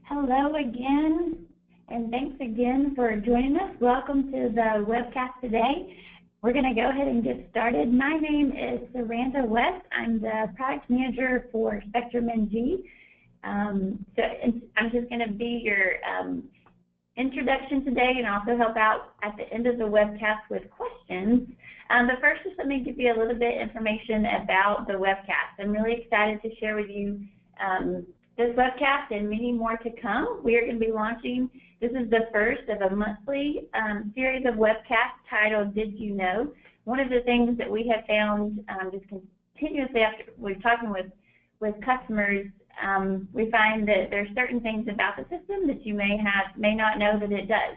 Hello again, and thanks again for joining us. Welcome to the webcast today. We're going to go ahead and get started. My name is Saranda West. I'm the product manager for Spectrum NG. So I'm just going to be your introduction today and also help out at the end of the webcast with questions. But first, just let me give you a little bit of information about the webcast. I'm really excited to share with you this webcast and many more to come. We are going to be launching, this is the first of a monthly series of webcasts titled Did You Know? One of the things that we have found just continuously after we're talking with customers, we find that there's certain things about the system that you may not know that it does.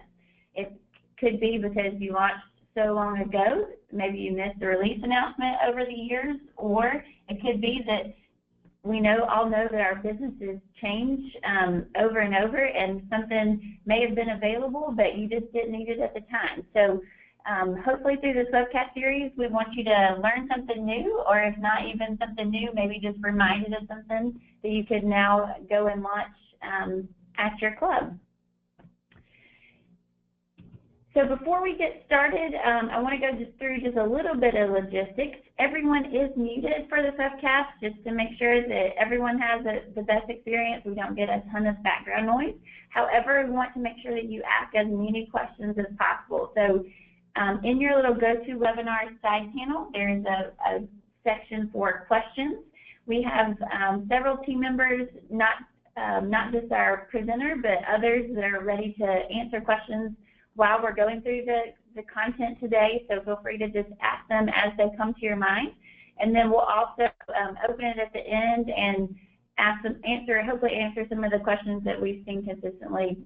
It could be because you launched so long ago, maybe you missed the release announcement over the years, or it could be that we all know that our businesses change over and over, and something may have been available, but you just didn't need it at the time. So hopefully through this webcast series, we want you to learn something new, or if not even something new, maybe just reminded of something that you could now go and launch at your club. So before we get started, I want to go through just a little bit of logistics. Everyone is muted for this webcast just to make sure that everyone has the best experience. We don't get a ton of background noise. However, we want to make sure that you ask as many questions as possible. So in your little GoToWebinar side panel, there is a section for questions. We have several team members, not just our presenter, but others that are ready to answer questions while we're going through the content today, so feel free to just ask them as they come to your mind. And then we'll also open it at the end and hopefully answer some of the questions that we've seen consistently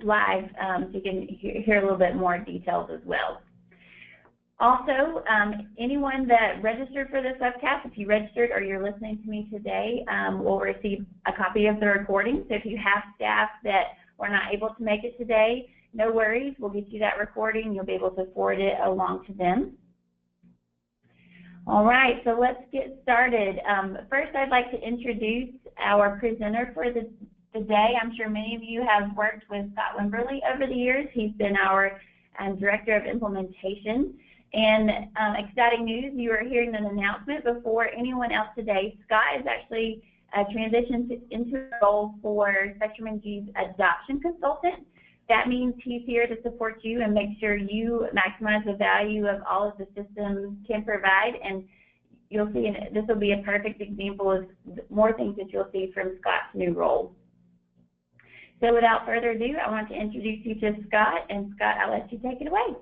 live, so you can hear a little bit more details as well. Also, anyone that registered for this webcast, if you registered or you're listening to me today, will receive a copy of the recording. So if you have staff that were not able to make it today, no worries, we'll get you that recording. You'll be able to forward it along to them. All right, so let's get started. First, I'd like to introduce our presenter for the day. I'm sure many of you have worked with Scott Wimberly over the years. He's been our Director of Implementation. And exciting news, you are hearing an announcement before anyone else today. Scott is actually transitioned into a role for Spectrum NG's adoption consultant. That means he's here to support you and make sure you maximize the value of all of the systems can provide. And you'll see, this will be a perfect example of more things that you'll see from Scott's new role. So without further ado, I want to introduce you to Scott. And Scott, I'll let you take it away.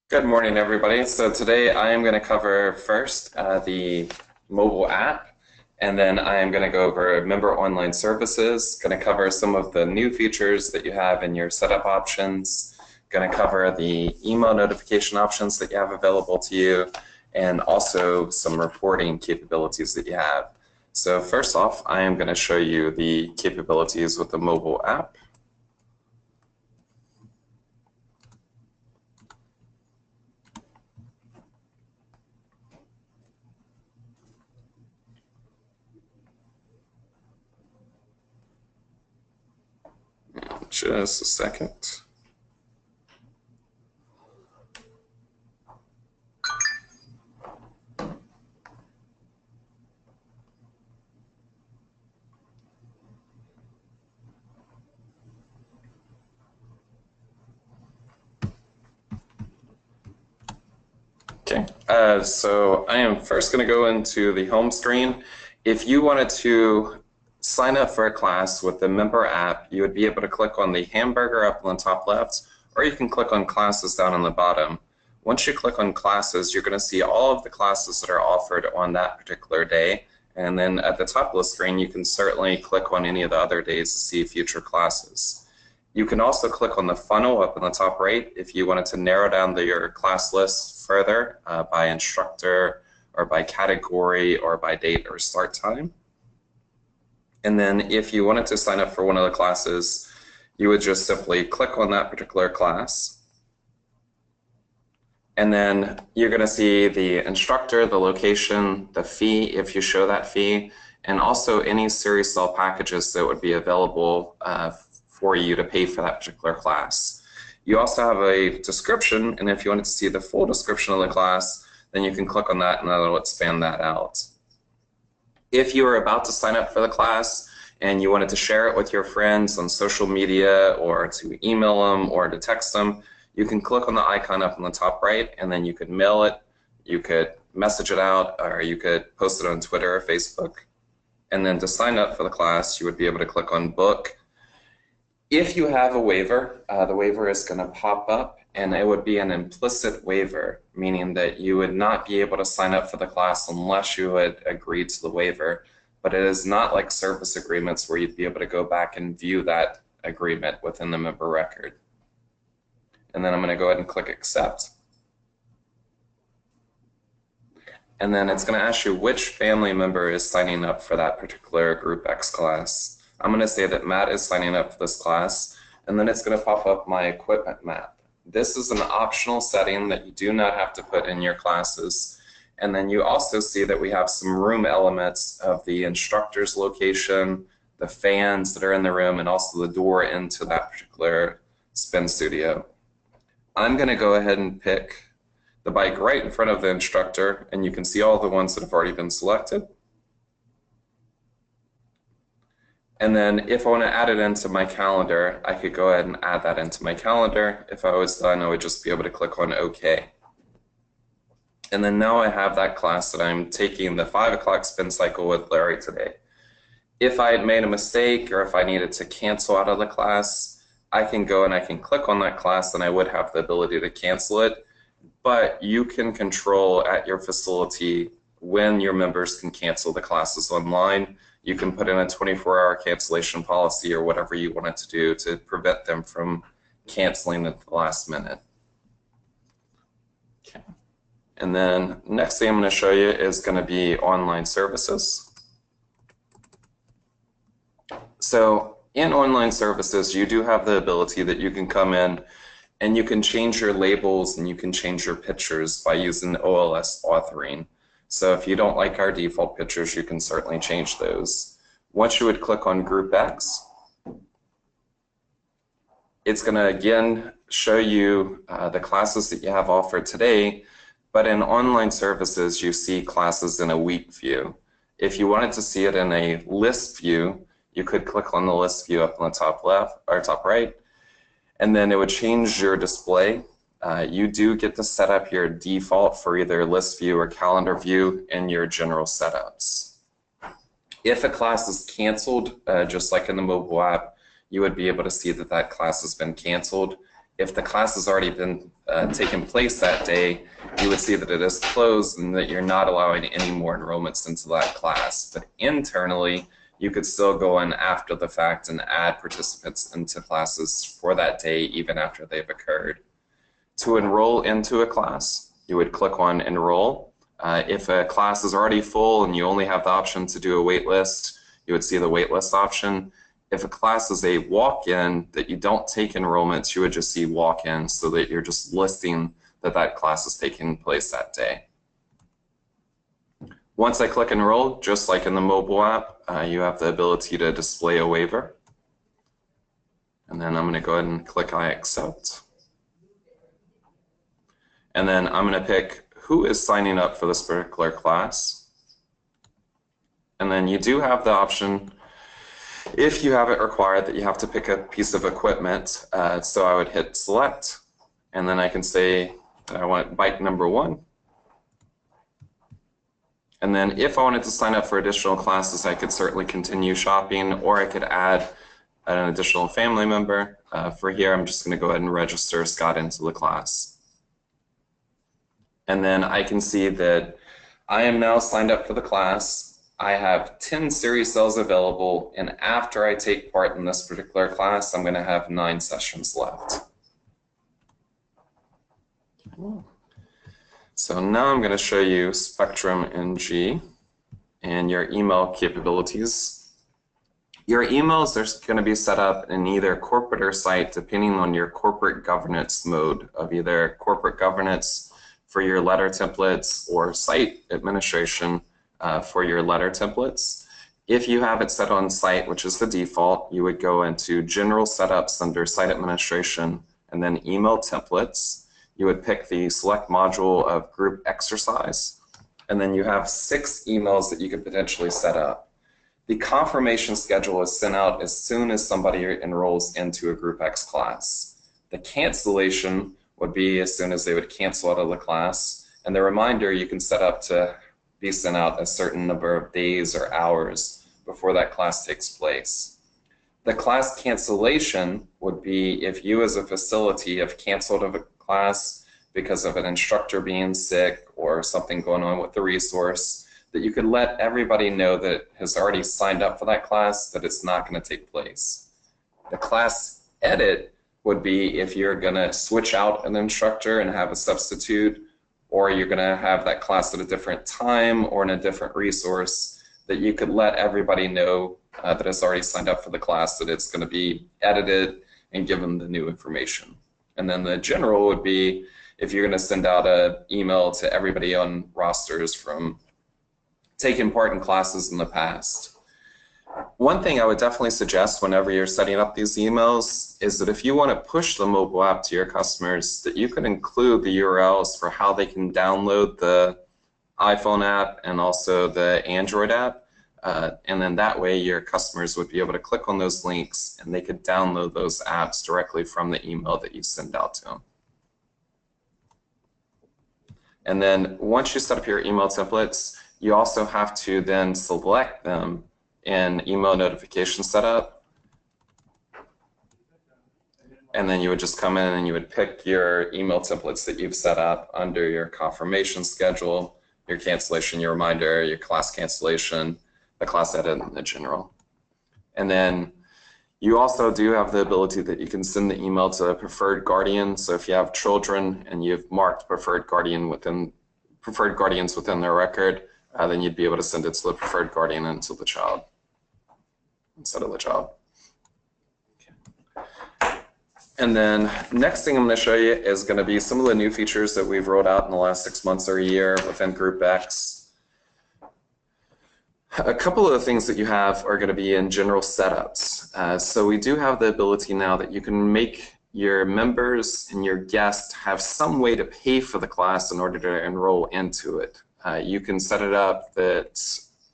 Good morning, everybody. So today I am going to cover first the mobile app, and then I am going to go over member online services, going to cover some of the new features that you have in your setup options, going to cover the email notification options that you have available to you, and also some reporting capabilities that you have. So first off, I am going to show you the capabilities with the mobile app. Just a second. Okay, so I am first going to go into the home screen. If you wanted to sign up for a class with the member app, you would be able to click on the hamburger up on the top left, or you can click on classes down on the bottom. Once you click on classes, you're going to see all of the classes that are offered on that particular day. And then at the top of the screen, you can certainly click on any of the other days to see future classes. You can also click on the funnel up in the top right if you wanted to narrow down your class list further by instructor or by category or by date or start time. And then if you wanted to sign up for one of the classes, you would just simply click on that particular class. And then you're going to see the instructor, the location, the fee if you show that fee, and also any series cell packages that would be available for you to pay for that particular class. You also have a description, and if you wanted to see the full description of the class, then you can click on that and that'll expand that out. If you were about to sign up for the class and you wanted to share it with your friends on social media or to email them or to text them, you can click on the icon up in the top right, and then you could mail it, you could message it out, or you could post it on Twitter or Facebook. And then to sign up for the class, you would be able to click on book. If you have a waiver, the waiver is going to pop up, and it would be an implicit waiver, meaning that you would not be able to sign up for the class unless you had agreed to the waiver. But it is not like service agreements where you'd be able to go back and view that agreement within the member record. And then I'm going to go ahead and click accept. And then it's going to ask you which family member is signing up for that particular Group X class. I'm going to say that Matt is signing up for this class, and then it's going to pop up my equipment map. This is an optional setting that you do not have to put in your classes. And then you also see that we have some room elements of the instructor's location, the fans that are in the room, and also the door into that particular spin studio. I'm going to go ahead and pick the bike right in front of the instructor, and you can see all the ones that have already been selected. And then if I want to add it into my calendar, I could go ahead and add that into my calendar. If I was done, I would just be able to click on OK. And then now I have that class that I'm taking, the 5 o'clock spin cycle with Larry today. If I had made a mistake or if I needed to cancel out of the class, I can go and I can click on that class and I would have the ability to cancel it. But you can control at your facility when your members can cancel the classes online. You can put in a 24-hour cancellation policy or whatever you want it to do to prevent them from canceling at the last minute. Okay. And then next thing I'm going to show you is going to be online services. So in online services, you do have the ability that you can come in and you can change your labels and you can change your pictures by using OLS authoring. So if you don't like our default pictures, you can certainly change those. Once you would click on Group X, it's going to again show you the classes that you have offered today, but in online services, you see classes in a week view. If you wanted to see it in a list view, you could click on the list view up on the top left or top right, and then it would change your display. You do get to set up your default for either list view or calendar view in your general setups. If a class is canceled, just like in the mobile app, you would be able to see that that class has been canceled. If the class has already been taken place that day, you would see that it is closed and that you're not allowing any more enrollments into that class. But internally, you could still go in after the fact and add participants into classes for that day, even after they've occurred. To enroll into a class, you would click on Enroll. If a class is already full and you only have the option to do a wait list, you would see the wait list option. If a class is a walk-in that you don't take enrollments, you would just see walk-in so that you're just listing that that class is taking place that day. Once I click Enroll, just like in the mobile app, you have the ability to display a waiver. And then I'm going to go ahead and click I accept. And then I'm going to pick who is signing up for this particular class. And then you do have the option, if you have it required, that you have to pick a piece of equipment. So I would hit select, and then I can say that I want bike number 1. And then if I wanted to sign up for additional classes, I could certainly continue shopping, or I could add an additional family member. For here, I'm just going to go ahead and register Scott into the class. And then I can see that I am now signed up for the class. I have 10 series cells available, and after I take part in this particular class, I'm going to have 9 sessions left. So now I'm going to show you Spectrum NG and your email capabilities. Your emails are going to be set up in either corporate or site depending on your corporate governance mode of either corporate governance for your letter templates or site administration for your letter templates. If you have it set on site, which is the default, you would go into General Setups under Site Administration and then Email Templates. You would pick the select module of Group Exercise, and then you have 6 emails that you could potentially set up. The confirmation schedule is sent out as soon as somebody enrolls into a Group X class. The cancellation would be as soon as they would cancel out of the class, and the reminder you can set up to be sent out a certain number of days or hours before that class takes place. The class cancellation would be if you as a facility have canceled a class because of an instructor being sick or something going on with the resource, that you could let everybody know that has already signed up for that class that it's not going to take place. The class edit would be if you're going to switch out an instructor and have a substitute, or you're going to have that class at a different time or in a different resource, that you could let everybody know that has already signed up for the class that it's going to be edited and give them the new information. And then the general would be if you're going to send out an email to everybody on rosters from taken part in classes in the past. One thing I would definitely suggest whenever you're setting up these emails is that if you want to push the mobile app to your customers, that you can include the URLs for how they can download the iPhone app and also the Android app. And then that way your customers would be able to click on those links and they could download those apps directly from the email that you send out to them. And then once you set up your email templates, you also have to then select them in email notification setup. And then you would just come in and you would pick your email templates that you've set up under your confirmation schedule, your cancellation, your reminder, your class cancellation, the class edit, and the general. And then you also do have the ability that you can send the email to a preferred guardian. So if you have children and you've marked preferred guardians within their record, then you'd be able to send it to the preferred guardian instead of the child. Okay. And then next thing I'm going to show you is going to be some of the new features that we've rolled out in the last 6 months or a year within Group X. A couple of the things that you have are going to be in general setups. So we do have the ability now that you can make your members and your guests have some way to pay for the class in order to enroll into it. You can set it up that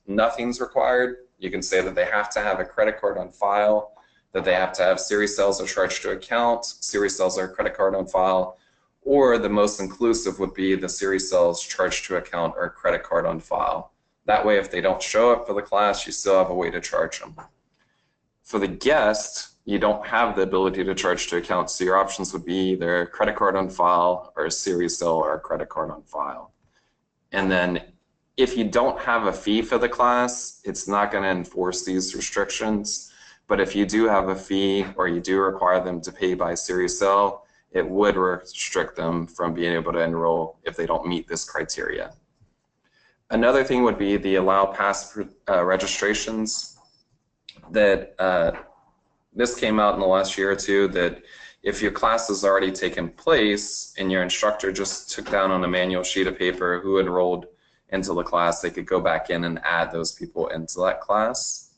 nothing's required. You can say that they have to have a credit card on file, that they have to have series sales or charged to account, series sales or credit card on file, or the most inclusive would be the series sales charged to account or credit card on file. That way, if they don't show up for the class, you still have a way to charge them. For the guest, you don't have the ability to charge to account, so your options would be either a credit card on file or a series sale or a credit card on file. And then if you don't have a fee for the class, it's not going to enforce these restrictions. But if you do have a fee or you do require them to pay by series sale, it would restrict them from being able to enroll if they don't meet this criteria. Another thing would be the allow past registrations. That this came out in the last year or two, that if your class has already taken place and your instructor just took down on a manual sheet of paper who enrolled into the class, they could go back in and add those people into that class.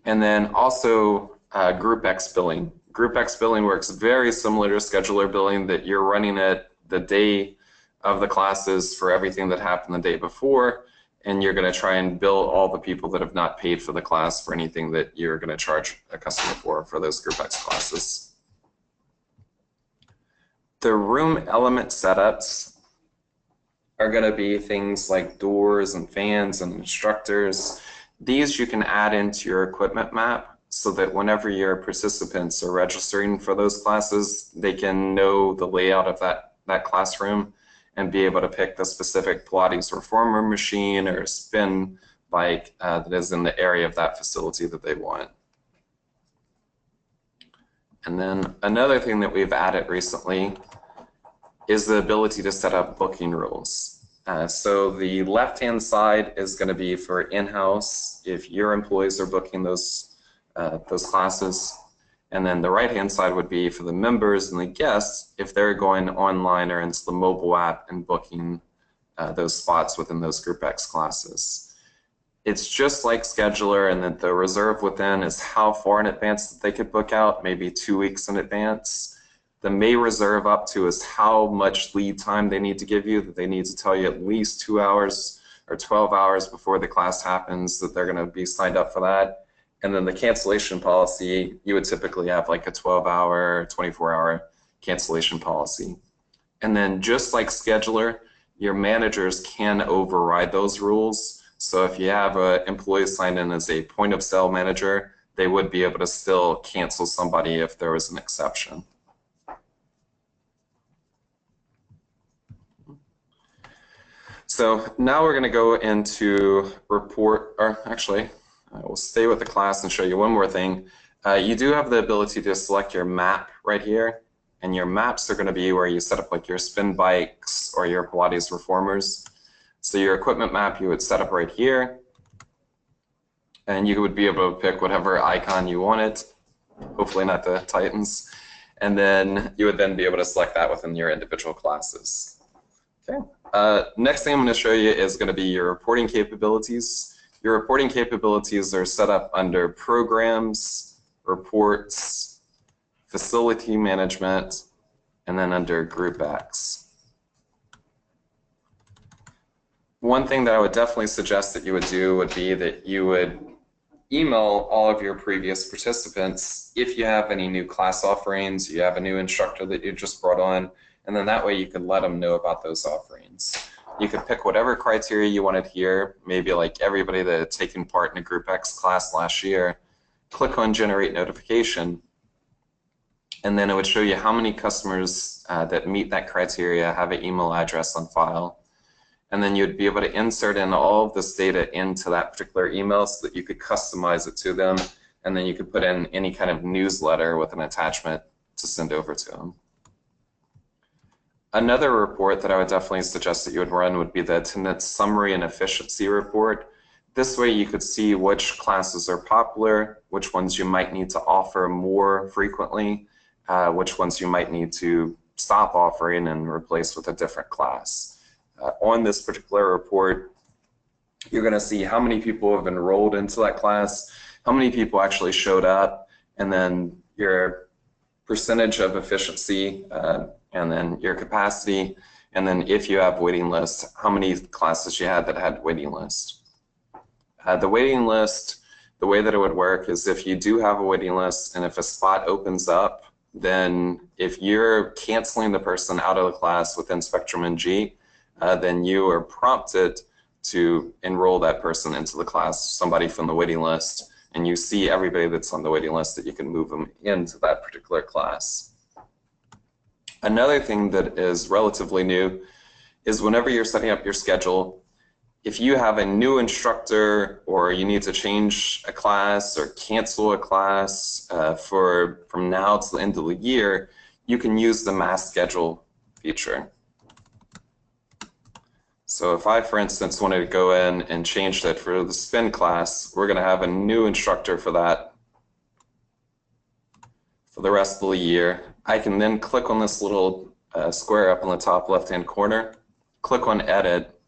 And then also Group X billing. Group X billing works very similar to scheduler billing, that you're running it the day of the classes for everything that happened the day before, and you're going to try and bill all the people that have not paid for the class for anything that you're going to charge a customer for those Group X classes. The room element setups are going to be things like doors and fans and instructors. These you can add into your equipment map so that whenever your participants are registering for those classes, they can know the layout of that classroom and be able to pick the specific Pilates reformer machine or spin bike that is in the area of that facility that they want. And then another thing that we've added recently is the ability to set up booking rules. So the left-hand side is going to be for in-house if your employees are booking those classes. And then the right-hand side would be for the members and the guests if they're going online or into the mobile app and booking those spots within those Group X classes. It's just like Scheduler, and that the reserve within is how far in advance that they could book out, maybe 2 weeks in advance. The may reserve up to is how much lead time they need to give you, that they need to tell you at least 2 hours or 12 hours before the class happens that they're going to be signed up for that. And then the cancellation policy, you would typically have like a 12-hour, 24-hour cancellation policy. And then just like Scheduler, your managers can override those rules. So if you have an employee signed in as a point of sale manager, they would be able to still cancel somebody if there was an exception. So now we're going to go into report, or actually, I will stay with the class and show you one more thing. You do have the ability to select your map right here, and your maps are going to be where you set up like your spin bikes or your Pilates reformers. So your equipment map you would set up right here, and you would be able to pick whatever icon you wanted, hopefully not the Titans, and then you would then be able to select that within your individual classes. Okay. Next thing I'm going to show you is going to be your reporting capabilities. Your reporting capabilities are set up under Programs, Reports, Facility Management, and then under Group X. One thing that I would definitely suggest that you would do would be that you would email all of your previous participants if you have any new class offerings, you have a new instructor that you just brought on, and then that way you could let them know about those offerings. You could pick whatever criteria you wanted here, maybe like everybody that had taken part in a Group X class last year, click on Generate Notification, and then it would show you how many customers that meet that criteria have an email address on file. And then you'd be able to insert in all of this data into that particular email so that you could customize it to them, and then you could put in any kind of newsletter with an attachment to send over to them. Another report that I would definitely suggest that you would run would be the attendance summary and efficiency report. This way you could see which classes are popular, which ones you might need to offer more frequently, which ones you might need to stop offering and replace with a different class. On this particular report, you're going to see how many people have enrolled into that class, how many people actually showed up, and then your percentage of efficiency, and then your capacity, and then if you have waiting lists, how many classes you had that had waiting list. The waiting list, the way that it would work is if you do have a waiting list and if a spot opens up, then if you're canceling the person out of the class within Spectrum NG, then you are prompted to enroll that person into the class, somebody from the waiting list, and you see everybody that's on the waiting list that you can move them into that particular class. Another thing that is relatively new is whenever you're setting up your schedule, if you have a new instructor or you need to change a class or cancel a class from now to the end of the year, you can use the mass schedule feature. So if I, for instance, wanted to go in and change that for the spin class, we're going to have a new instructor for that for the rest of the year. I can then click on this little square up in the top left-hand corner, click on Edit,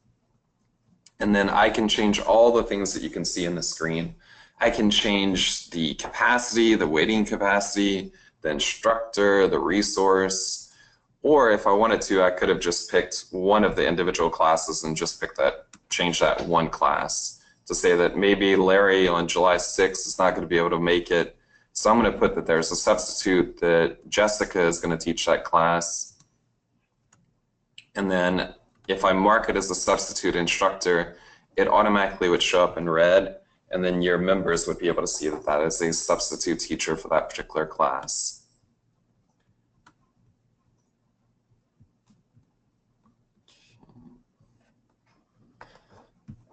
and then I can change all the things that you can see in the screen. I can change the capacity, the waiting capacity, the instructor, the resource, or if I wanted to, I could have just picked one of the individual classes and just picked that, change that one class to say that maybe Larry on July 6th is not going to be able to make it. So I'm going to put that there's a substitute that Jessica is going to teach that class. And then if I mark it as a substitute instructor, it automatically would show up in red, and then your members would be able to see that that is a substitute teacher for that particular class.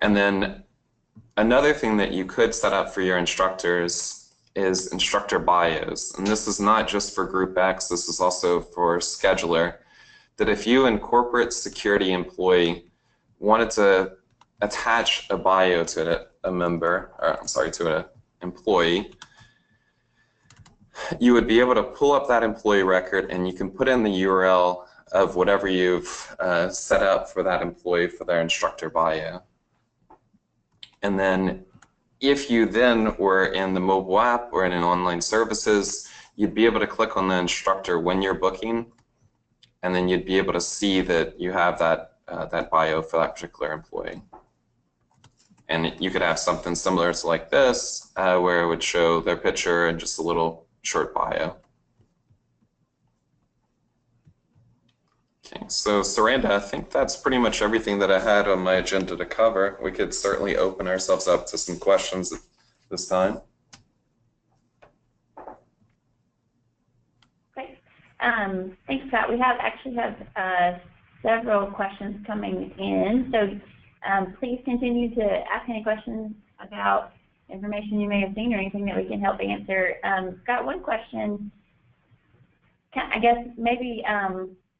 And then another thing that you could set up for your instructors is Instructor Bias. And this is not just for Group X, this is also for Scheduler, that if you incorporate security employee, wanted to attach a bio to a member, or I'm sorry, to an employee, you would be able to pull up that employee record and you can put in the URL of whatever you've set up for that employee for their instructor bio. And then if you then were in the mobile app or in an online services, you'd be able to click on the instructor when you're booking, and then you'd be able to see that you have that, that bio for that particular employee. And you could have something similar to like this, where it would show their picture and just a little short bio. Okay, so Saranda, I think that's pretty much everything that I had on my agenda to cover. We could certainly open ourselves up to some questions at this time. Great. Thanks, Scott. We actually have several questions coming in, so please continue to ask any questions about information you may have seen or anything that we can help answer. Scott, one question, I guess maybe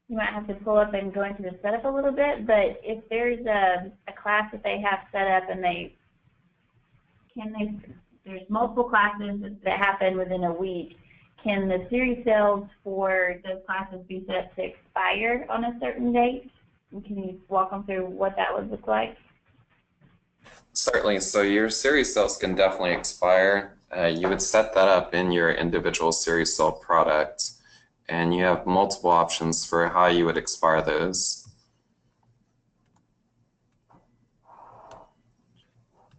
you might have to pull up and go into the setup a little bit, but if there's a class that they have set up and there's multiple classes that happen within a week, can the series cells for those classes be set to expire on a certain date? And can you walk them through what that would look like? Certainly. So your series cells can definitely expire. You would set that up in your individual series cell product, and you have multiple options for how you would expire those.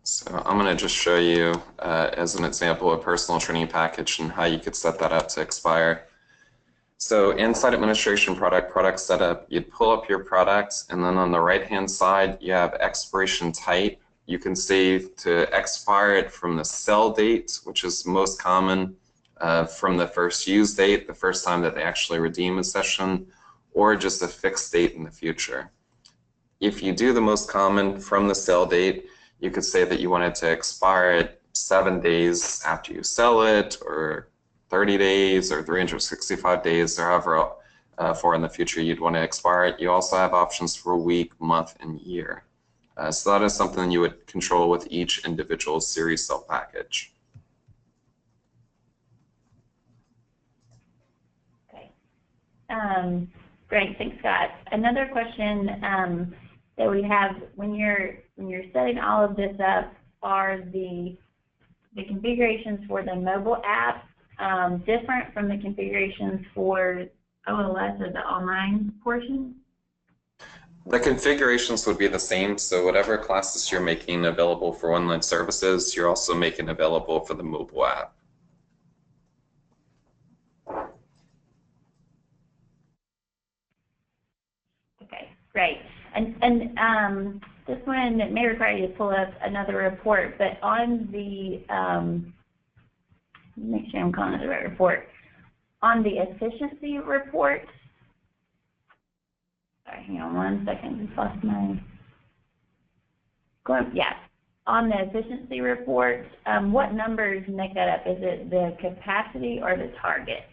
So I'm going to just show you as an example a personal training package and how you could set that up to expire. So inside administration product setup, you'd pull up your product, and then on the right hand side you have expiration type. You can save to expire it from the sell date, which is most common, from the first use date, the first time that they actually redeem a session, or just a fixed date in the future. If you do the most common from the sell date, you could say that you wanted to expire it 7 days after you sell it, or 30 days, or 365 days, or however far in the future you'd want to expire it. You also have options for week, month, and year. So that is something you would control with each individual series cell package. Okay. Great, thanks, Scott. Another question that we have, when you're setting all of this up, are the configurations for the mobile app different from the configurations for OLS or the online portion? The configurations would be the same, so whatever classes you're making available for online services, you're also making available for the mobile app. Okay, great. And this one may require you to pull up another report, but on the, make sure I'm calling it the right report, on the efficiency report, sorry, hang on one second, just lost my, yeah, on the efficiency report, what numbers make that up? Is it the capacity or the target?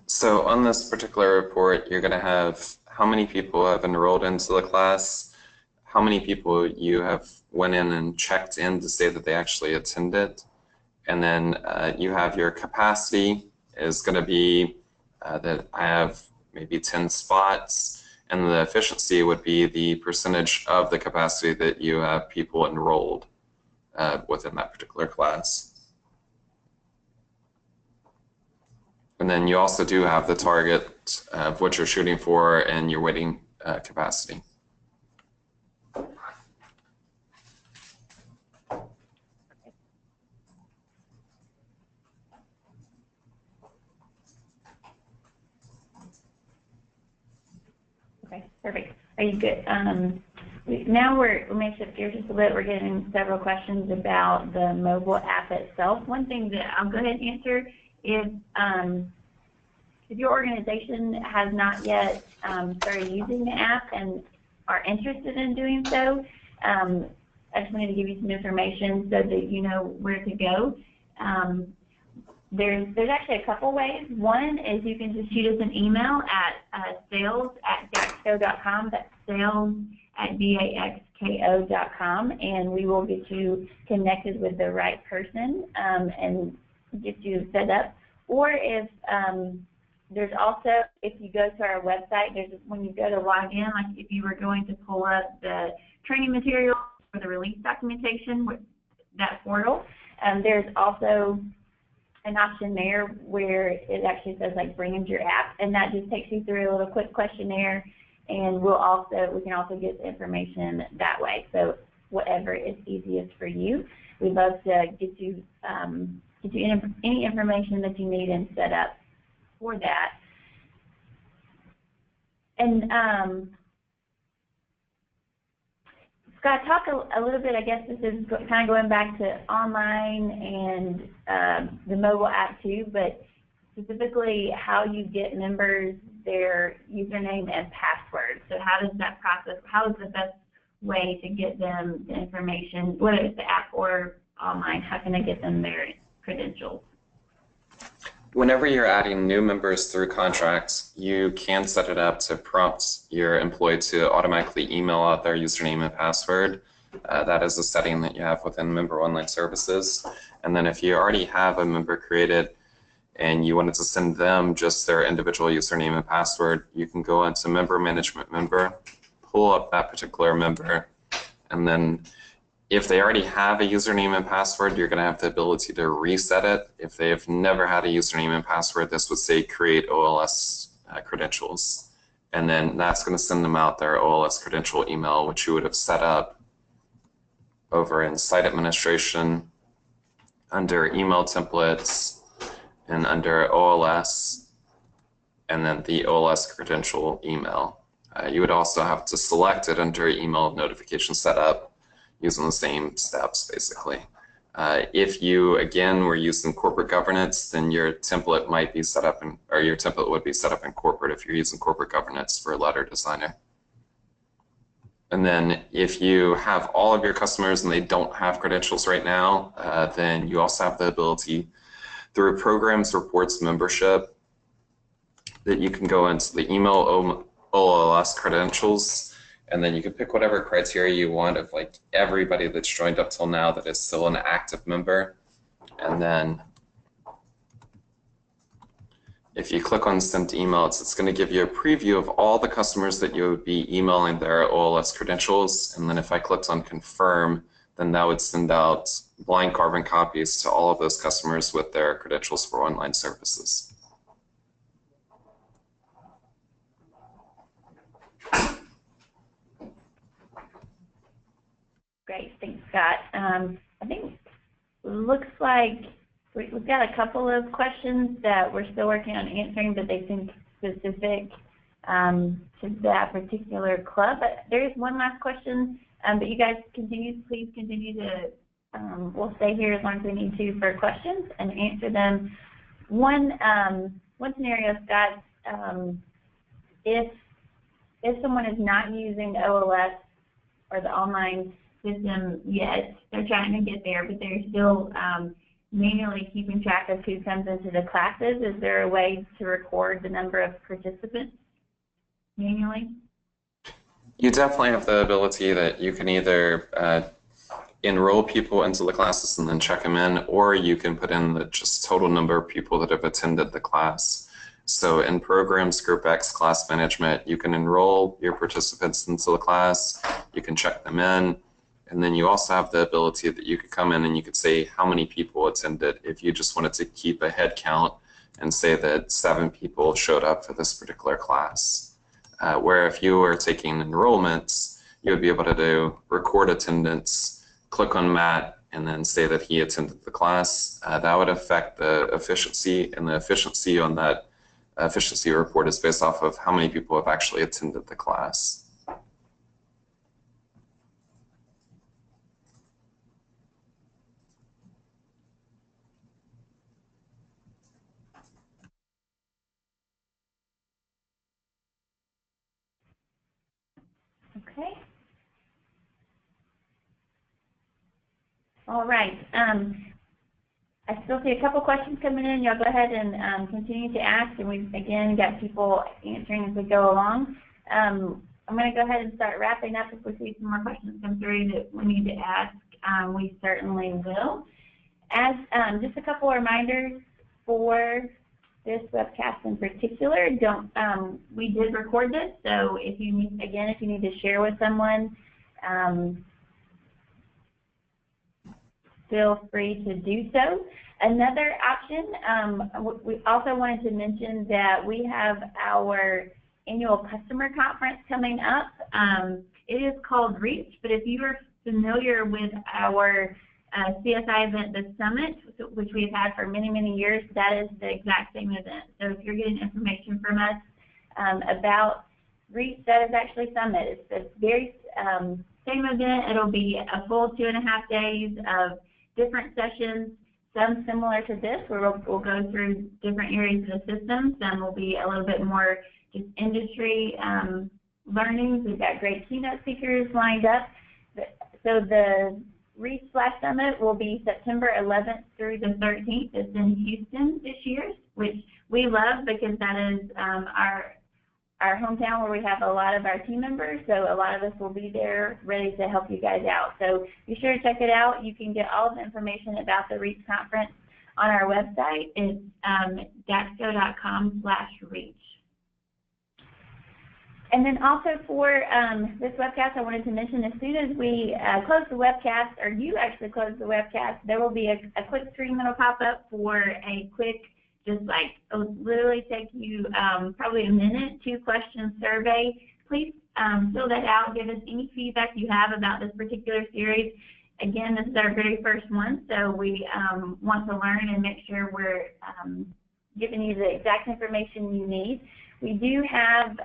So on this particular report, you're going to have how many people have enrolled into the class, how many people you have went in and checked in to say that they actually attended, and then you have your capacity is going to be that I have maybe 10 spots, and the efficiency would be the percentage of the capacity that you have people enrolled within that particular class. And then you also do have the target of what you're shooting for and your waiting capacity. Okay, perfect. Are you good? Now we'll make shift gears just a bit. We're getting several questions about the mobile app itself. One thing that I'll go ahead and answer is if your organization has not yet started using the app and are interested in doing so, I just wanted to give you some information so that you know where to go. there's actually a couple ways. One is you can just shoot us an email at sales@daxco.com. That's sales@daxko.com, and we will get you connected with the right person and get you set up. Or if there's also, if you go to our website, when you go to log in, like if you were going to pull up the training material or the release documentation with that portal, there's also an option there where it actually says like bring in your app, and that just takes you through a little quick questionnaire, and we can also get the information that way. So whatever is easiest for you, we'd love to get you any information that you need and set up for that. And Scott, talk a little bit, I guess this is kind of going back to online and the mobile app too, but specifically how you get members their username and password. So how does that process, how is the best way to get them the information, whether it's the app or online, how can I get them their credentials? Whenever you're adding new members through contracts, you can set it up to prompt your employee to automatically email out their username and password. That is a setting that you have within Member Online Services. And then if you already have a member created and you wanted to send them just their individual username and password, you can go into Member Management Member, pull up that particular member, and then if they already have a username and password, you're going to have the ability to reset it. If they have never had a username and password, this would say create OLS credentials. And then that's going to send them out their OLS credential email, which you would have set up over in Site Administration, under Email Templates, and under OLS, and then the OLS credential email. You would also have to select it under Email Notification Setup, using the same steps basically. If you again were using corporate governance, then your template might be set up in, or your template would be set up in corporate if you're using corporate governance for a letter designer. And then if you have all of your customers and they don't have credentials right now, then you also have the ability through Programs, Reports, Membership that you can go into the email OLS credentials, and then you can pick whatever criteria you want of like everybody that's joined up till now that is still an active member. And then if you click on Send Emails, it's going to give you a preview of all the customers that you would be emailing their OLS credentials. And then if I clicked on Confirm, then that would send out blind carbon copies to all of those customers with their credentials for online services. Great, thanks, Scott. I think it looks like we've got a couple of questions that we're still working on answering, but they seem specific to that particular club. But there is one last question, but you guys please continue to, we'll stay here as long as we need to for questions and answer them. One scenario, Scott, if someone is not using OLS or the online system yet, they're trying to get there, but they're still manually keeping track of who comes into the classes, is there a way to record the number of participants manually? You definitely have the ability that you can either enroll people into the classes and then check them in, or you can put in the just total number of people that have attended the class. So in Programs, Group X, Class Management, you can enroll your participants into the class, you can check them in, and then you also have the ability that you could come in and you could say how many people attended if you just wanted to keep a head count and say that 7 people showed up for this particular class. Where if you were taking enrollments, you would be able to do record attendance, click on Matt, and then say that he attended the class. That would affect the efficiency, and the efficiency on that efficiency report is based off of how many people have actually attended the class. Okay. All right. I still see a couple questions coming in. Y'all go ahead and continue to ask, and we've again got people answering as we go along. I'm going to go ahead and start wrapping up. If we see some more questions come through that we need to ask, we certainly will. As just a couple of reminders for this webcast in particular, we did record this, so if you need, again, if you need to share with someone, feel free to do so. Another option, we also wanted to mention that we have our annual customer conference coming up. It is called REACH, but if you are familiar with our CSI event, the Summit, which we've had for many, many years, that is the exact same event. So if you're getting information from us about REACH, that is actually Summit. It's the very same event. It'll be a full 2.5 days of different sessions, some similar to this, where we'll go through different areas of the system. Some will be a little bit more just industry learnings. We've got great keynote speakers lined up. So the REACH/Summit will be September 11th through the 13th. It's in Houston this year, which we love because that is our hometown where we have a lot of our team members, so a lot of us will be there ready to help you guys out. So be sure to check it out. You can get all of the information about the REACH conference on our website. It's daxco.com/reach. And then also for this webcast, I wanted to mention, as soon as we close the webcast, or you actually close the webcast, there will be a quick screen that will pop up for a quick, just like, it'll literally take you probably a minute, 2-question survey. Please fill that out. Give us any feedback you have about this particular series. Again, this is our very first one, so we want to learn and make sure we're giving you the exact information you need. We do have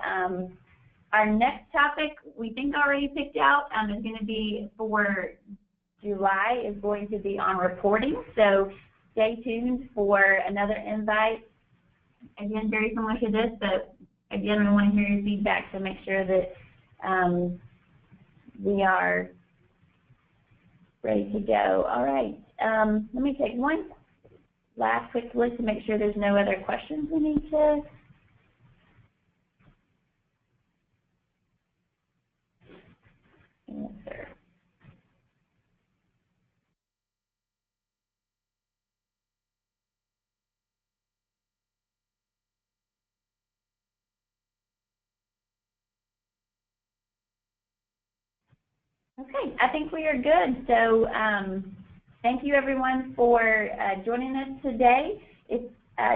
our next topic, we think already picked out, is going to be for July, is going to be on reporting. So stay tuned for another invite. Again, very similar to this, but again, we want to hear your feedback to make sure that we are ready to go. All right, let me take one last quick look to make sure there's no other questions we need to answer. Okay, I think we are good. So thank you everyone for joining us today. If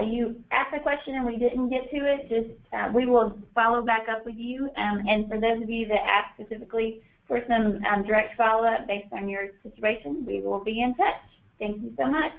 you asked a question and we didn't get to it, just we will follow back up with you. And for those of you that asked specifically for some direct follow-up based on your situation, we will be in touch. Thank you so much.